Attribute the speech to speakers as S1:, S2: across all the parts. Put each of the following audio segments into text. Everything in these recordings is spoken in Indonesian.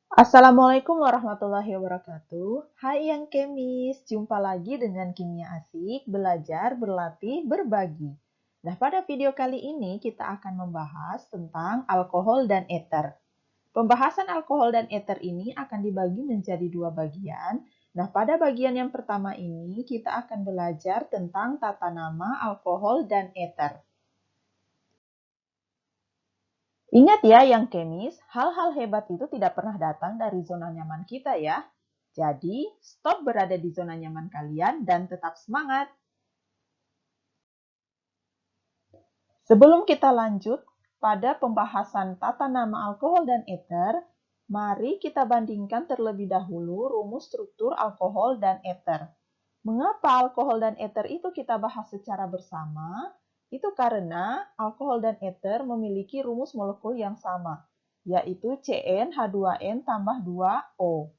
S1: Assalamualaikum warahmatullahi wabarakatuh. Hai yang kemis, jumpa lagi dengan Kimia Asik, belajar, berlatih, berbagi. Nah, pada video kali ini kita akan membahas tentang alkohol dan eter. Pembahasan alkohol dan eter ini akan dibagi menjadi dua bagian. Nah, pada bagian yang pertama ini kita akan belajar tentang tata nama alkohol dan eter. Ingat ya yang kemis, hal-hal hebat itu tidak pernah datang dari zona nyaman kita ya. Jadi, stop berada di zona nyaman kalian dan tetap semangat. Sebelum kita lanjut pada pembahasan tata nama alkohol dan eter, mari kita bandingkan terlebih dahulu rumus struktur alkohol dan eter. Mengapa alkohol dan eter itu kita bahas secara bersama? Itu karena alkohol dan eter memiliki rumus molekul yang sama, yaitu CnH2n tambah 2O.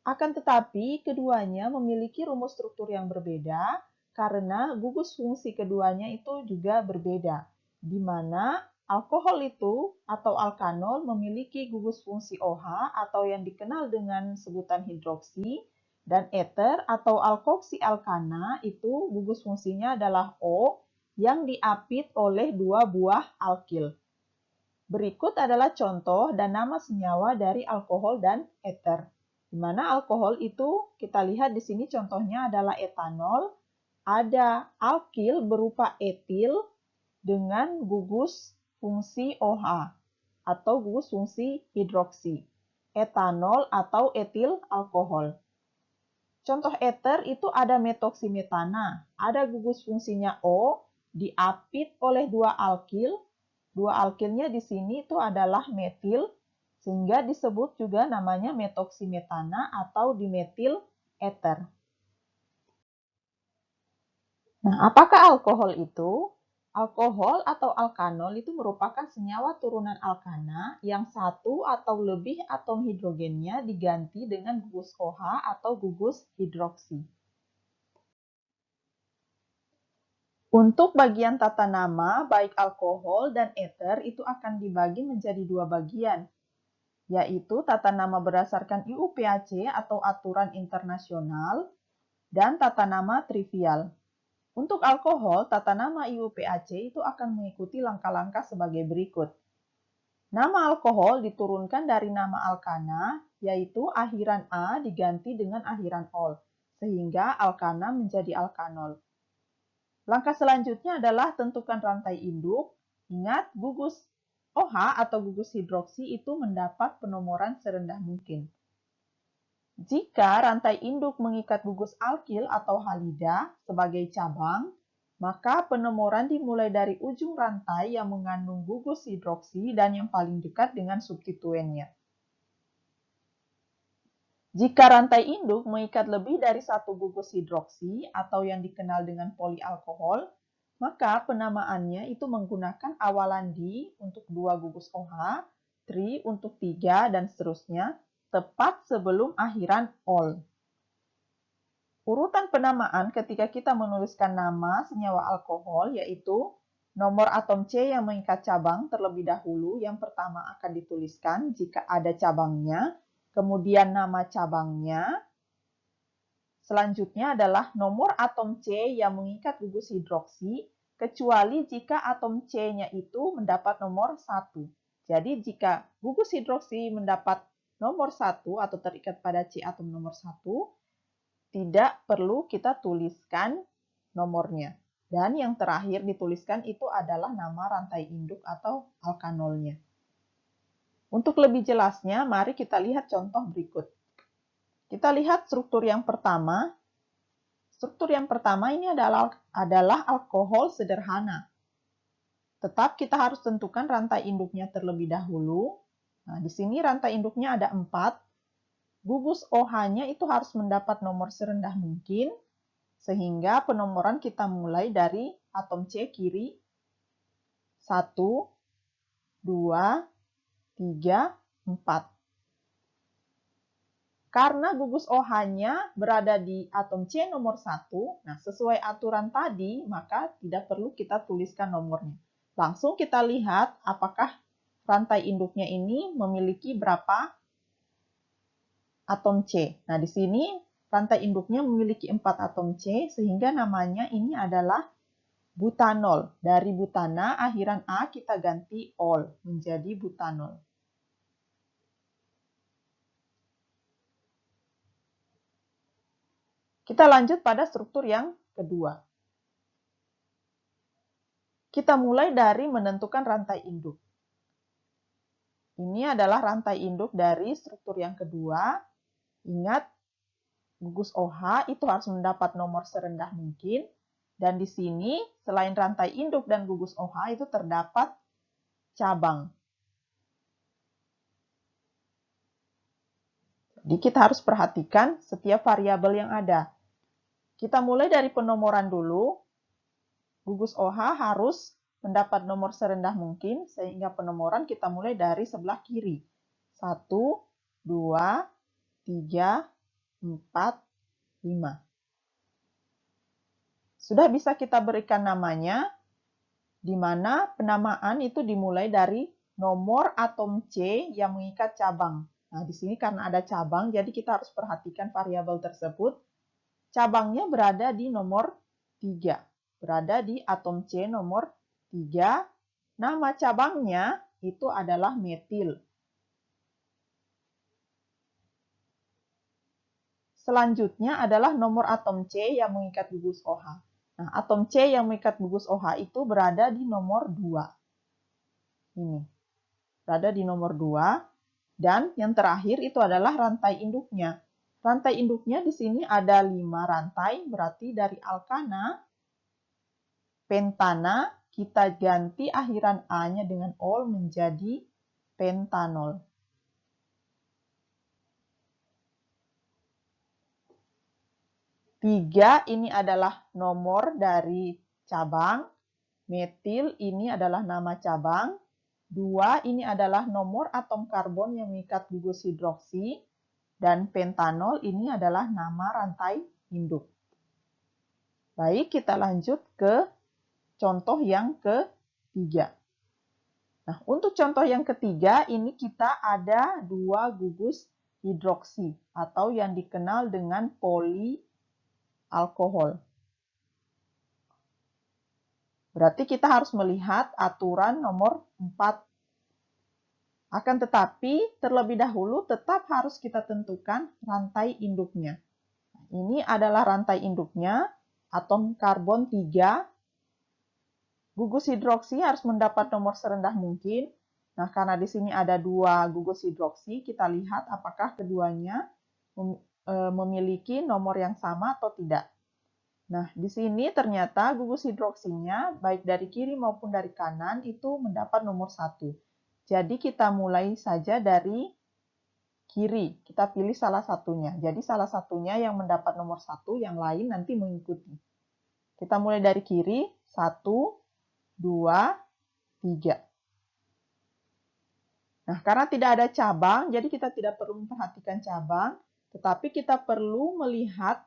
S1: Akan tetapi, keduanya memiliki rumus struktur yang berbeda karena gugus fungsi keduanya itu juga berbeda, di mana alkohol itu atau alkanol memiliki gugus fungsi OH atau yang dikenal dengan sebutan hidroksi, dan eter atau alkoksi alkana itu gugus fungsinya adalah O yang diapit oleh dua buah alkil. Berikut adalah contoh dan nama senyawa dari alkohol dan eter. Di mana alkohol itu kita lihat di sini contohnya adalah etanol, ada alkil berupa etil dengan gugus fungsi OH atau gugus fungsi hidroksi. Etanol atau etil alkohol. Contoh eter itu ada metoksimetana, ada gugus fungsinya O, diapit oleh dua alkil. Dua alkilnya di sini itu adalah metil, sehingga disebut juga namanya metoksimetana atau dimetil eter. Nah, apakah alkohol itu? Alkohol atau alkanol itu merupakan senyawa turunan alkana yang satu atau lebih atom hidrogennya diganti dengan gugus OH atau gugus hidroksi. Untuk bagian tata nama, baik alkohol dan eter itu akan dibagi menjadi dua bagian, yaitu tata nama berdasarkan IUPAC atau Aturan Internasional dan tata nama trivial. Untuk alkohol, tata nama IUPAC itu akan mengikuti langkah-langkah sebagai berikut. Nama alkohol diturunkan dari nama alkana, yaitu akhiran A diganti dengan akhiran ol, sehingga alkana menjadi alkanol. Langkah selanjutnya adalah tentukan rantai induk. Ingat, gugus OH atau gugus hidroksi itu mendapat penomoran serendah mungkin. Jika rantai induk mengikat gugus alkil atau halida sebagai cabang, maka penomoran dimulai dari ujung rantai yang mengandung gugus hidroksi dan yang paling dekat dengan substituennya. Jika rantai induk mengikat lebih dari satu gugus hidroksi atau yang dikenal dengan polialkohol, maka penamaannya itu menggunakan awalan di untuk 2 gugus OH, tri untuk 3, dan seterusnya, tepat sebelum akhiran ol. Urutan penamaan ketika kita menuliskan nama senyawa alkohol yaitu nomor atom C yang mengikat cabang terlebih dahulu yang pertama akan dituliskan jika ada cabangnya, kemudian nama cabangnya. Selanjutnya adalah nomor atom C yang mengikat gugus hidroksi, kecuali jika atom C-nya itu mendapat nomor 1. Jadi jika gugus hidroksi mendapat nomor 1 atau terikat pada C atom nomor 1, tidak perlu kita tuliskan nomornya. Dan yang terakhir dituliskan itu adalah nama rantai induk atau alkanolnya. Untuk lebih jelasnya, mari kita lihat contoh berikut. Kita lihat struktur yang pertama. Struktur yang pertama ini adalah alkohol sederhana. Tetap kita harus tentukan rantai induknya terlebih dahulu. Nah, di sini rantai induknya ada 4. Gugus OH-nya itu harus mendapat nomor serendah mungkin, sehingga penomoran kita mulai dari atom C kiri, 1, 2, 3, 4. Karena gugus OH-nya berada di atom C nomor 1, nah sesuai aturan tadi, maka tidak perlu kita tuliskan nomornya. Langsung kita lihat apakah rantai induknya ini memiliki berapa atom C. Nah, di sini rantai induknya memiliki 4 atom C, sehingga namanya ini adalah butanol. Dari butana, akhiran A kita ganti ol, menjadi butanol. Kita lanjut pada struktur yang kedua. Kita mulai dari menentukan rantai induk. Ini adalah rantai induk dari struktur yang kedua. Ingat, gugus OH itu harus mendapat nomor serendah mungkin. Dan di sini, selain rantai induk dan gugus OH itu terdapat cabang. Jadi kita harus perhatikan setiap variabel yang ada. Kita mulai dari penomoran dulu. Gugus OH harus mendapat nomor serendah mungkin, sehingga penomoran kita mulai dari sebelah kiri. 1, 2, 3, 4, 5. Sudah bisa kita berikan namanya, di mana penamaan itu dimulai dari nomor atom C yang mengikat cabang. Nah, di sini karena ada cabang, jadi kita harus perhatikan variabel tersebut. Cabangnya berada di nomor 3. Berada di atom C nomor 3. Nama cabangnya itu adalah metil. Selanjutnya adalah nomor atom C yang mengikat gugus OH. Nah, atom C yang mengikat gugus OH itu berada di nomor 2. Ini. Berada di nomor 2. Dan yang terakhir itu adalah rantai induknya. Rantai induknya di sini ada 5 rantai, berarti dari alkana, pentana, kita ganti akhiran A-nya dengan ol menjadi pentanol. Tiga ini adalah nomor dari cabang, metil ini adalah nama cabang, 2 ini adalah nomor atom karbon yang mengikat gugus hidroksi, dan pentanol ini adalah nama rantai induk. Baik, kita lanjut ke contoh yang ketiga. Nah, untuk contoh yang ketiga, ini kita ada 2 gugus hidroksi atau yang dikenal dengan polialkohol. Berarti kita harus melihat aturan nomor 4. Akan tetapi, terlebih dahulu tetap harus kita tentukan rantai induknya. Ini adalah rantai induknya, atom karbon 3. Gugus hidroksi harus mendapat nomor serendah mungkin. Nah, karena di sini ada 2 gugus hidroksi, kita lihat apakah keduanya memiliki nomor yang sama atau tidak. Nah, di sini ternyata gugus hidroksinya, baik dari kiri maupun dari kanan, itu mendapat nomor 1. Jadi, kita mulai saja dari kiri. Kita pilih salah satunya. Jadi, salah satunya yang mendapat nomor 1, yang lain nanti mengikuti. Kita mulai dari kiri, 1, 2, 3. Nah, karena tidak ada cabang, jadi kita tidak perlu memperhatikan cabang, tetapi kita perlu melihat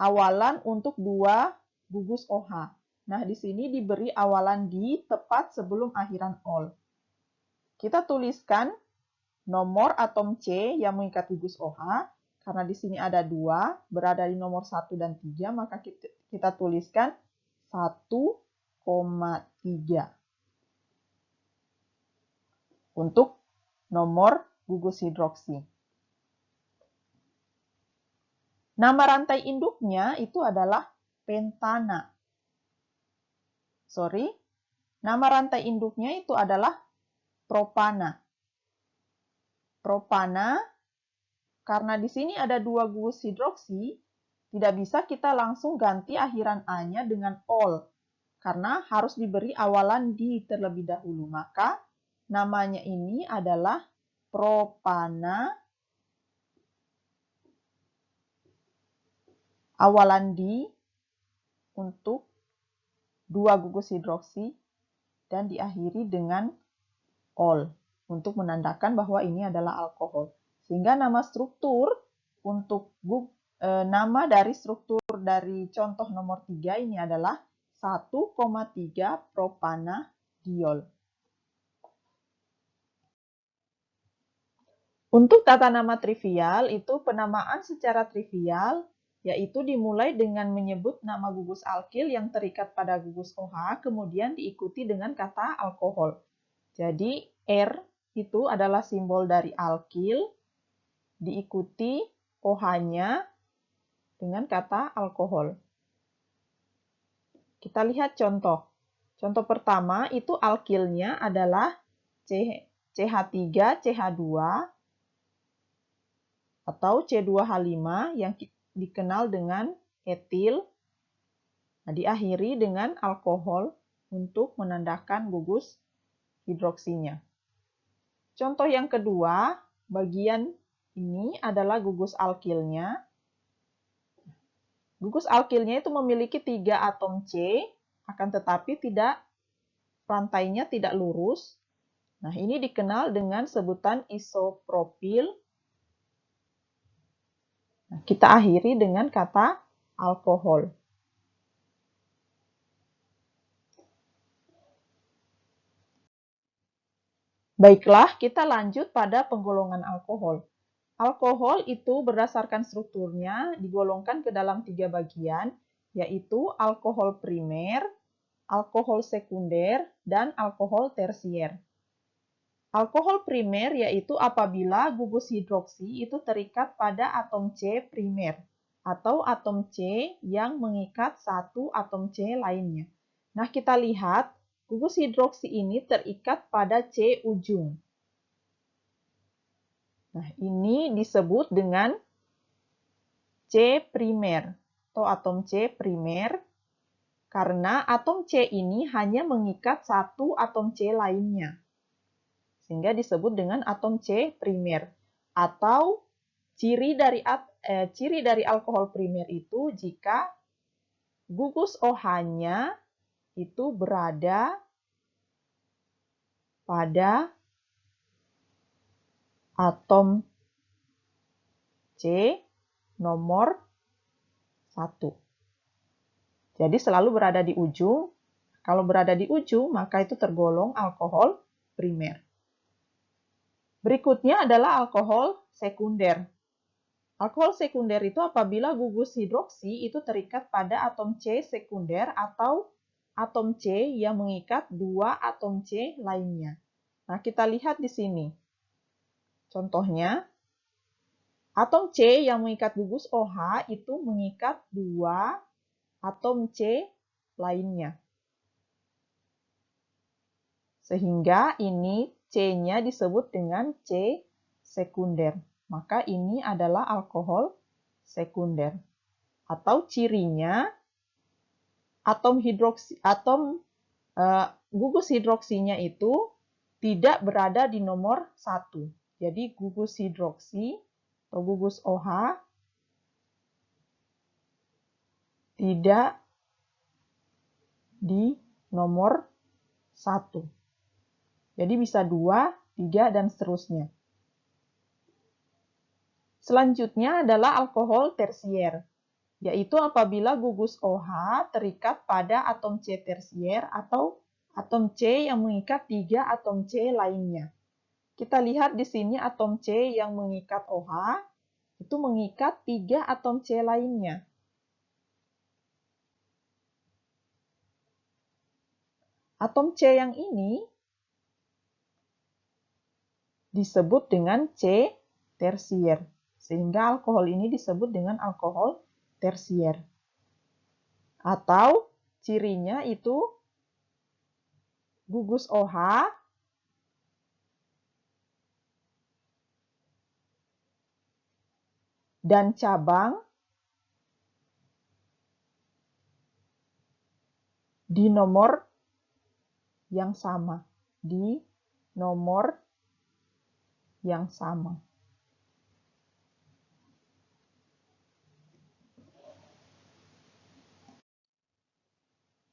S1: awalan untuk 2 gugus OH. Nah, di sini diberi awalan di tepat sebelum akhiran ol. Kita tuliskan nomor atom C yang mengikat gugus OH, karena di sini ada 2, berada di nomor 1 dan 3, maka kita tuliskan 1,3. Untuk nomor gugus hidroksi. Nama rantai induknya itu adalah pentana. Nama rantai induknya itu adalah propana. Propana, karena di sini ada 2 gugus hidroksi, tidak bisa kita langsung ganti akhiran A-nya dengan ol, karena harus diberi awalan di terlebih dahulu. Maka namanya ini adalah propana, awalan di untuk 2 gugus hidroksi dan diakhiri dengan ol untuk menandakan bahwa ini adalah alkohol. Sehingga nama struktur untuk nama dari struktur dari contoh nomor 3 ini adalah 1,3 propanadiol. Untuk tata nama trivial itu penamaan secara trivial, yaitu dimulai dengan menyebut nama gugus alkil yang terikat pada gugus OH, kemudian diikuti dengan kata alkohol. Jadi R itu adalah simbol dari alkil, diikuti OH-nya dengan kata alkohol. Kita lihat contoh. Contoh pertama itu alkilnya adalah CH3CH2 atau C2H5 yang dikenal dengan etil. Nah, diakhiri dengan alkohol untuk menandakan gugus hidroksinya. Contoh yang kedua, bagian ini adalah gugus alkilnya. Gugus alkilnya itu memiliki 3 atom C, akan tetapi rantainya tidak lurus. Nah, ini dikenal dengan sebutan isopropil. Nah, kita akhiri dengan kata alkohol. Baiklah, kita lanjut pada penggolongan alkohol. Alkohol itu berdasarkan strukturnya digolongkan ke dalam 3 bagian, yaitu alkohol primer, alkohol sekunder, dan alkohol tersier. Alkohol primer yaitu apabila gugus hidroksi itu terikat pada atom C primer, atau atom C yang mengikat satu atom C lainnya. Nah, kita lihat gugus hidroksi ini terikat pada C ujung. Nah, ini disebut dengan C primer atau atom C primer karena atom C ini hanya mengikat satu atom C lainnya. Sehingga disebut dengan atom C primer. Atau ciri dari alkohol primer itu jika gugus OH-nya itu berada pada atom C nomor 1. Jadi selalu berada di ujung. Kalau berada di ujung, maka itu tergolong alkohol primer. Berikutnya adalah alkohol sekunder. Alkohol sekunder itu apabila gugus hidroksi itu terikat pada atom C sekunder atau atom C yang mengikat dua atom C lainnya. Nah, kita lihat di sini. Contohnya, atom C yang mengikat gugus OH itu mengikat dua atom C lainnya. Sehingga ini C-nya disebut dengan C sekunder. Maka ini adalah alkohol sekunder. Atau cirinya gugus hidroksinya itu tidak berada di nomor 1. Jadi gugus hidroksi atau gugus OH tidak di nomor 1. Jadi bisa 2, 3, dan seterusnya. Selanjutnya adalah alkohol tersier, yaitu apabila gugus OH terikat pada atom C tersier atau atom C yang mengikat 3 atom C lainnya. Kita lihat di sini atom C yang mengikat OH itu mengikat 3 atom C lainnya. Atom C yang ini disebut dengan C tersier. Sehingga alkohol ini disebut dengan alkohol tersier. Atau cirinya itu gugus OH dan cabang di nomor yang sama. Di nomor yang sama.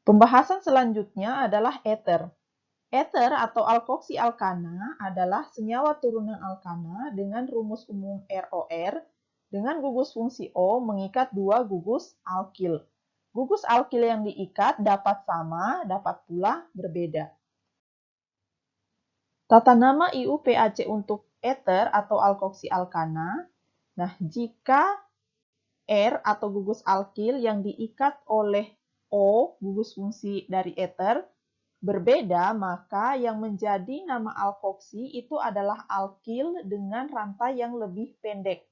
S1: Pembahasan selanjutnya adalah ether. Ether atau alkoksi alkana adalah senyawa turunan alkana dengan rumus umum ROR dengan gugus fungsi O mengikat dua gugus alkil. Gugus alkil yang diikat dapat sama, dapat pula berbeda. Tata nama IUPAC untuk eter atau alkoksi alkana. Nah, jika R atau gugus alkil yang diikat oleh O, gugus fungsi dari eter, berbeda, maka yang menjadi nama alkoksi itu adalah alkil dengan rantai yang lebih pendek.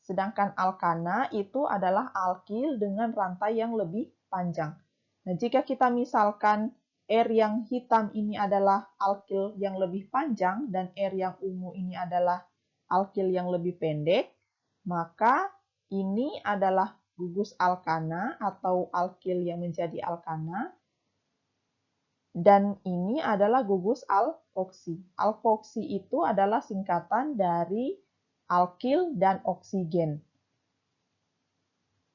S1: Sedangkan alkana itu adalah alkil dengan rantai yang lebih panjang. Nah, jika kita misalkan R yang hitam ini adalah alkil yang lebih panjang dan R yang ungu ini adalah alkil yang lebih pendek, maka ini adalah gugus alkana atau alkil yang menjadi alkana, dan ini adalah gugus alkoksi. Alkoksi itu adalah singkatan dari alkil dan oksigen.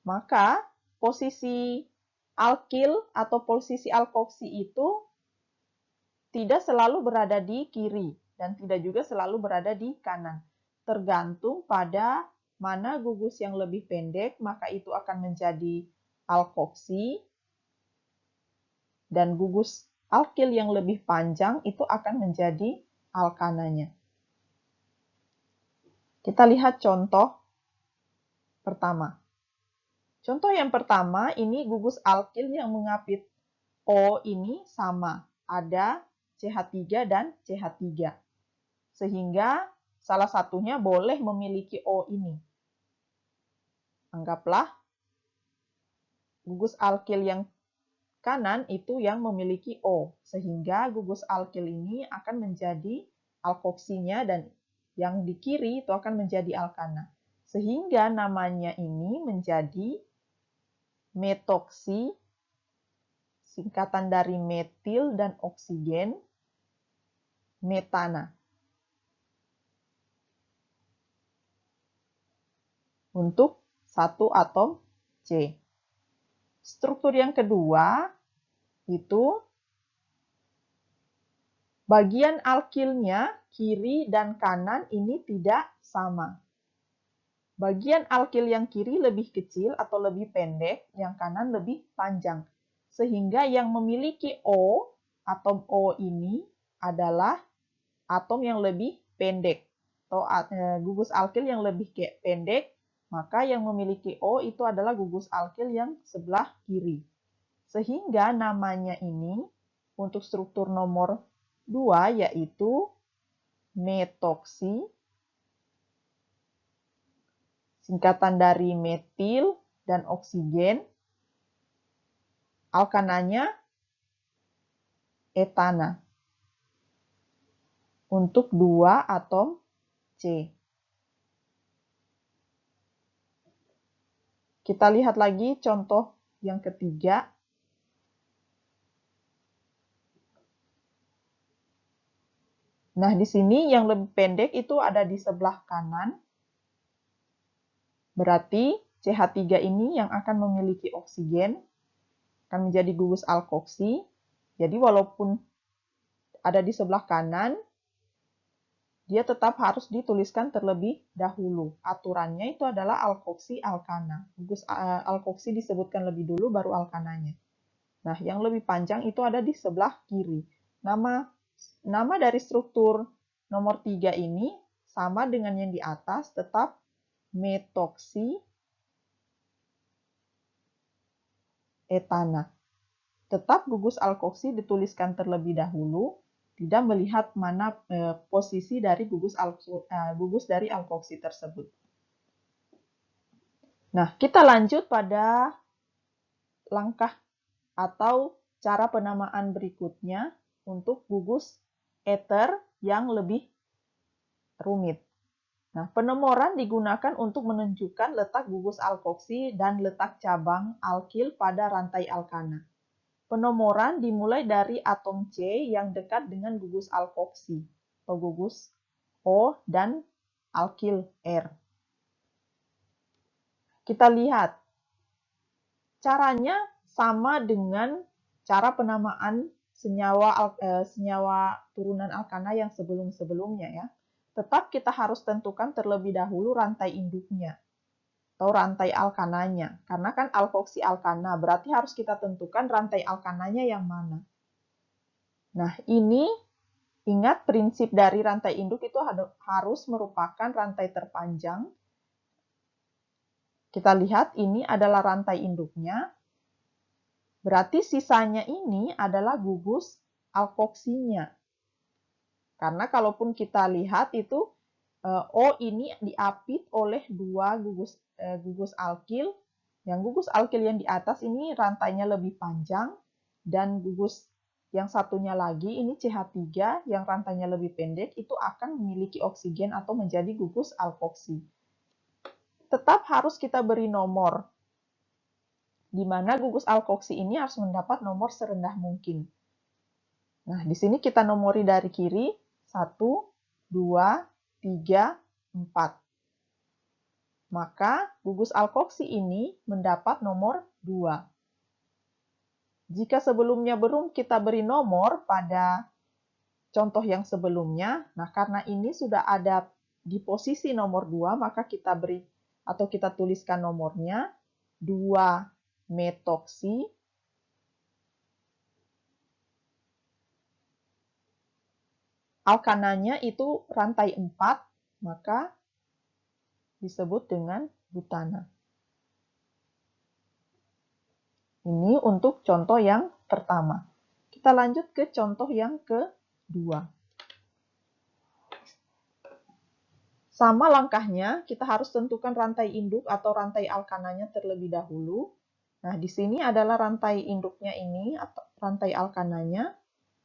S1: Maka posisi alkil atau posisi alkoksi itu tidak selalu berada di kiri dan tidak juga selalu berada di kanan. Tergantung pada mana gugus yang lebih pendek, maka itu akan menjadi alkoksi, dan gugus alkil yang lebih panjang itu akan menjadi alkananya. Kita lihat contoh pertama. Contoh yang pertama, ini gugus alkil yang mengapit O ini sama. Ada CH3 dan CH3. Sehingga salah satunya boleh memiliki O ini. Anggaplah gugus alkil yang kanan itu yang memiliki O. Sehingga gugus alkil ini akan menjadi alkoksinya dan yang di kiri itu akan menjadi alkana. Sehingga namanya ini menjadi metoksi, singkatan dari metil dan oksigen, metana. Untuk satu atom C. Struktur yang kedua itu bagian alkilnya kiri dan kanan ini tidak sama. Bagian alkil yang kiri lebih kecil atau lebih pendek, yang kanan lebih panjang. Sehingga yang memiliki O, atom O ini adalah atom yang lebih pendek. Atau gugus alkil yang lebih pendek, maka yang memiliki O itu adalah gugus alkil yang sebelah kiri. Sehingga namanya ini untuk struktur nomor 2 yaitu metoksi, singkatan dari metil dan oksigen, alkananya etana. Untuk 2 atom C. Kita lihat lagi contoh yang ketiga. Nah, di sini yang lebih pendek itu ada di sebelah kanan. Berarti CH3 ini yang akan memiliki oksigen akan menjadi gugus alkoksi. Jadi walaupun ada di sebelah kanan, dia tetap harus dituliskan terlebih dahulu. Aturannya itu adalah alkoksi alkana. Gugus alkoksi disebutkan lebih dulu baru alkananya. Nah, yang lebih panjang itu ada di sebelah kiri. Nama dari struktur nomor 3 ini sama dengan yang di atas, tetap metoksi etana. Tetap gugus alkoksi dituliskan terlebih dahulu, tidak melihat mana posisi dari gugus dari alkoksi tersebut. Nah, kita lanjut pada langkah atau cara penamaan berikutnya untuk gugus eter yang lebih rumit. Nah, penomoran digunakan untuk menunjukkan letak gugus alkoksi dan letak cabang alkil pada rantai alkana. Penomoran dimulai dari atom C yang dekat dengan gugus alkoksi atau gugus O dan alkil R. Kita lihat. Caranya sama dengan cara penamaan senyawa turunan alkana yang sebelum-sebelumnya ya. Tetap kita harus tentukan terlebih dahulu rantai induknya atau rantai alkananya. Karena kan alkoksi alkana, berarti harus kita tentukan rantai alkananya yang mana. Nah, ini Ingat prinsip dari rantai induk itu harus merupakan rantai terpanjang. Kita lihat ini adalah rantai induknya. Berarti sisanya ini adalah gugus alkoksinya. Karena kalaupun kita lihat itu O ini diapit oleh dua gugus alkil. Yang gugus alkil yang di atas ini rantainya lebih panjang dan gugus yang satunya lagi ini CH3 yang rantainya lebih pendek itu akan memiliki oksigen atau menjadi gugus alkoksi. Tetap harus kita beri nomor, di mana gugus alkoksi ini harus mendapat nomor serendah mungkin. Nah, di sini kita nomori dari kiri, 1, 2, 3, 4. Maka gugus alkoksi ini mendapat nomor 2. Jika sebelumnya belum kita beri nomor pada contoh yang sebelumnya, nah karena ini sudah ada di posisi nomor 2, maka kita beri atau kita tuliskan nomornya 2-metoksi alkananya itu rantai 4, maka disebut dengan butana. Ini untuk contoh yang pertama. Kita lanjut ke contoh yang kedua. Sama langkahnya, kita harus tentukan rantai induk atau rantai alkananya terlebih dahulu. Nah, di sini adalah rantai induknya ini, atau rantai alkananya.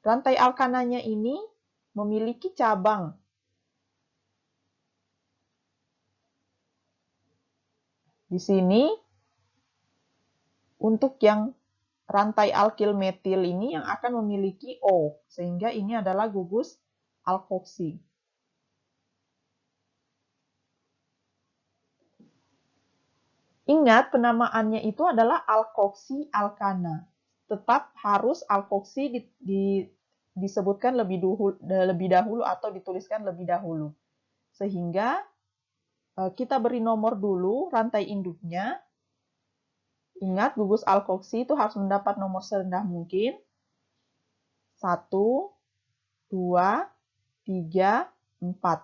S1: Rantai alkananya ini memiliki cabang. Di sini, untuk yang rantai alkil metil ini yang akan memiliki O, sehingga ini adalah gugus alkoksi. Ingat, penamaannya itu adalah alkoksi alkana. Tetap harus alkoksi disebutkan lebih dahulu atau dituliskan lebih dahulu. Sehingga kita beri nomor dulu rantai induknya. Ingat, gugus alkoksi itu harus mendapat nomor serendah mungkin. 1, 2, 3, 4.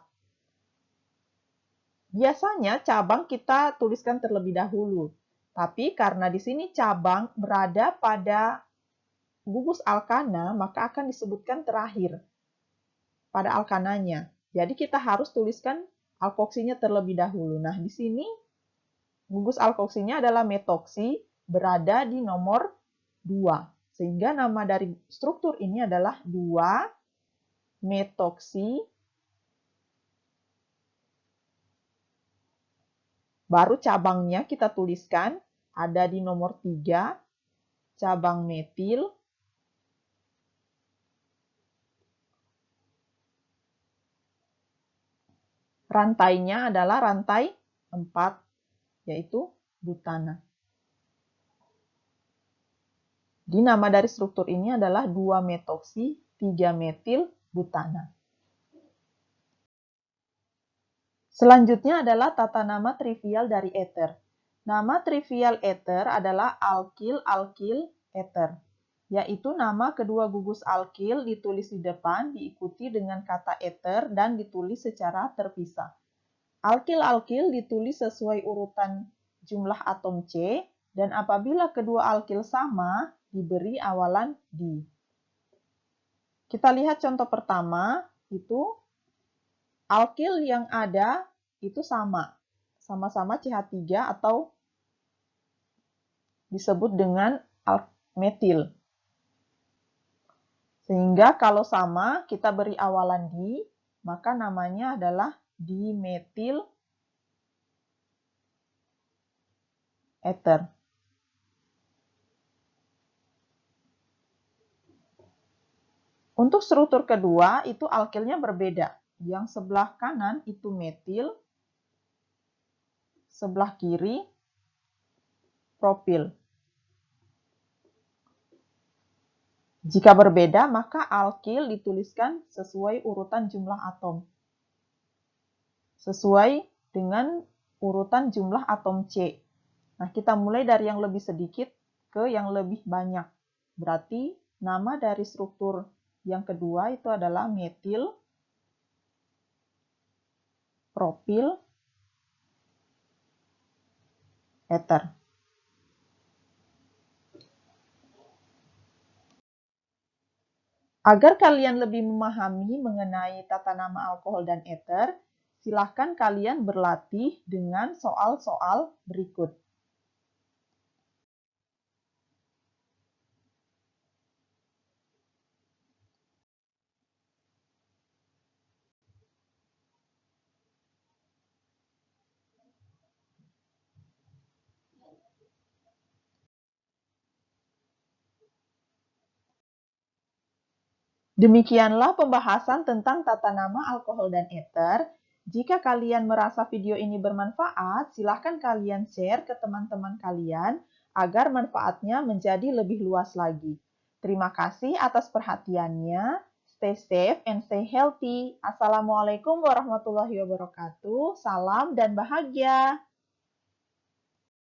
S1: Biasanya cabang kita tuliskan terlebih dahulu. Tapi karena di sini cabang berada pada gugus alkana, maka akan disebutkan terakhir pada alkananya. Jadi kita harus tuliskan alkoksinya terlebih dahulu. Nah, di sini gugus alkoksinya adalah metoksi, berada di nomor 2. Sehingga nama dari struktur ini adalah 2-metoksi. Baru cabangnya kita tuliskan, ada di nomor 3, cabang metil. Rantainya adalah rantai 4, yaitu butana. Di nama dari struktur ini adalah 2-metoksi, 3-metil butana. Selanjutnya adalah tata nama trivial dari eter. Nama trivial eter adalah alkil-alkil eter, yaitu nama kedua gugus alkil ditulis di depan, diikuti dengan kata eter dan ditulis secara terpisah. Alkil-alkil ditulis sesuai urutan jumlah atom C, dan apabila kedua alkil sama, diberi awalan di. Kita lihat contoh pertama, itu alkil yang ada itu sama-sama CH3 atau disebut dengan metil. Sehingga kalau sama, kita beri awalan di, maka namanya adalah dimetil eter. Untuk struktur kedua, itu alkilnya berbeda. Yang sebelah kanan itu metil, sebelah kiri propil. Jika berbeda, maka alkil dituliskan sesuai urutan jumlah atom. Sesuai dengan urutan jumlah atom C. Nah, kita mulai dari yang lebih sedikit ke yang lebih banyak. Berarti nama dari struktur Yang kedua itu adalah metil, propil, ether. Agar kalian lebih memahami mengenai tata nama alkohol dan ether, silahkan kalian berlatih dengan soal-soal berikut. Demikianlah pembahasan tentang tata nama alkohol dan ether. Jika kalian merasa video ini bermanfaat, silahkan kalian share ke teman-teman kalian agar manfaatnya menjadi lebih luas lagi. Terima kasih atas perhatiannya. Stay safe and stay healthy. Assalamualaikum warahmatullahi wabarakatuh. Salam dan bahagia.